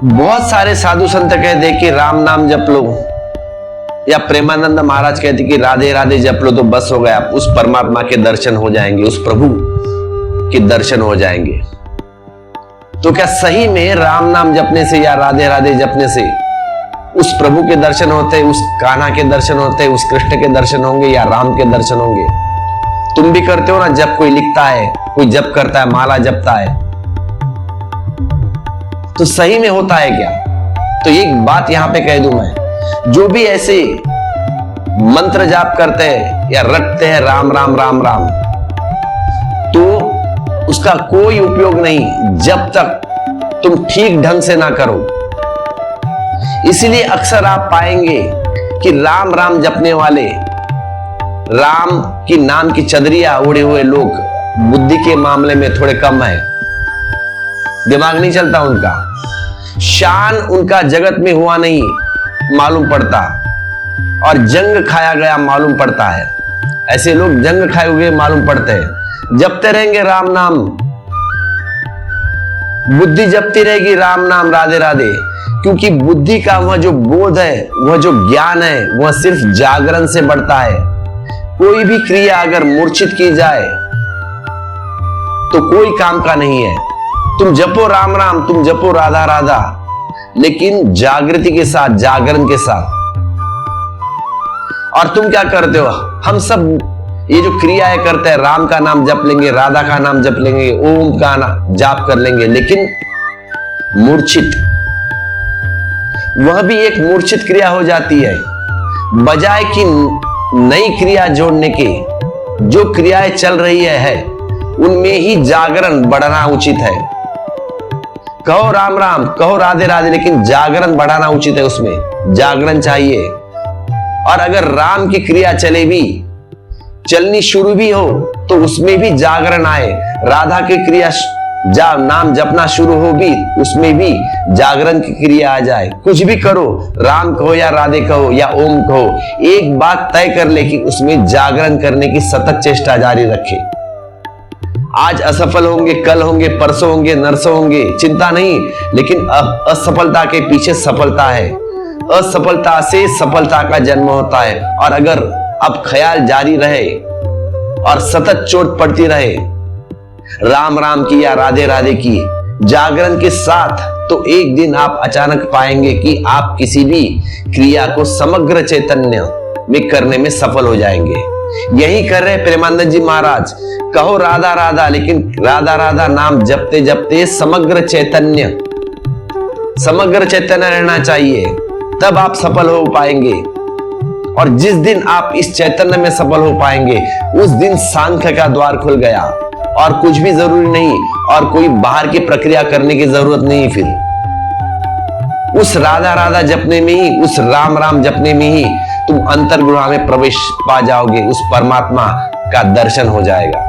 बहुत सारे साधु संत कहते कि राम नाम जप लो, या प्रेमानंद महाराज कहते कि राधे राधे जप लो तो बस हो गया, उस परमात्मा के दर्शन हो जाएंगे, उस प्रभु के दर्शन हो जाएंगे। तो क्या सही में राम नाम जपने से या राधे राधे जपने से उस प्रभु के दर्शन होते, उस कान्हा के दर्शन होते, उस कृष्ण के दर्शन होंगे या राम के दर्शन होंगे? तुम भी करते हो ना, जब कोई लिखता है, कोई जप करता है, माला जपता है, तो सही में होता है क्या? तो एक बात यहां पे कह दूं मैं, जो भी ऐसे मंत्र जाप करते हैं या रटते हैं राम राम राम राम, तो उसका कोई उपयोग नहीं जब तक तुम ठीक ढंग से ना करो। इसलिए अक्सर आप पाएंगे कि राम राम जपने वाले, राम की नाम की चदरिया ओढ़े हुए लोग बुद्धि के मामले में थोड़े कम है, दिमाग नहीं चलता उनका, शान उनका जगत में हुआ नहीं मालूम पड़ता, और जंग खाया गया मालूम पड़ता है। ऐसे लोग जंग खाए हुए मालूम पड़ते हैं। जपते रहेंगे राम नाम, बुद्धि जपती रहेगी राम नाम राधे राधे, क्योंकि बुद्धि का वह जो बोध है, वह जो ज्ञान है, वह सिर्फ जागरण से बढ़ता है। कोई भी क्रिया अगर मूर्छित की जाए तो कोई काम का नहीं है। तुम जपो राम राम, तुम जपो राधा राधा, लेकिन जागृति के साथ, जागरण के साथ। और तुम क्या करते हो? हम सब ये जो क्रियाएं करते हैं, राम का नाम जप लेंगे, राधा का नाम जप लेंगे, ओम का जाप कर लेंगे, लेकिन मूर्छित, वह भी एक मूर्छित क्रिया हो जाती है। बजाय कि नई क्रिया जोड़ने के, जो क्रियाएं चल रही है उनमें ही जागरण बढ़ाना उचित है। कहो राम राम, कहो राधे राधे, लेकिन जागरण बढ़ाना उचित है, उसमें जागरण चाहिए। और अगर राम की क्रिया चले भी, चलनी शुरू भी हो, तो उसमें भी जागरण आए। राधा की क्रिया नाम जपना शुरू हो भी, उसमें भी जागरण की क्रिया आ जाए। कुछ भी करो, राम कहो या राधे कहो या ओम कहो, एक बात तय कर ले कि उसमें जागरण करने की सतत चेष्टा जारी रखे। आज असफल होंगे, कल होंगे, परसों होंगे, नरसों होंगे, चिंता नहीं, लेकिन असफलता के पीछे सफलता है। असफलता से सफलता का जन्म होता है। और अगर अब ख्याल जारी रहे और सतत चोट पड़ती रहे राम राम की या राधे राधे की, जागरण के साथ, तो एक दिन आप अचानक पाएंगे कि आप किसी भी क्रिया को समग्र चैतन्य में करने में सफल हो जाएंगे। यही कर रहे प्रेमानंद जी महाराज। कहो राधा राधा, लेकिन राधा राधा नाम जपते जपते समग्र चैतन्य रहना चाहिए, तब आप सफल हो पाएंगे। और जिस दिन आप इस चैतन्य में सफल हो पाएंगे, उस दिन सांख्य का द्वार खुल गया, और कुछ भी जरूरी नहीं, और कोई बाहर की प्रक्रिया करने की जरूरत नहीं। फिर उस राधा राधा जपने में ही, उस राम राम जपने में ही तुम अंतर्गुहा में प्रवेश पा जाओगे, उस परमात्मा का दर्शन हो जाएगा।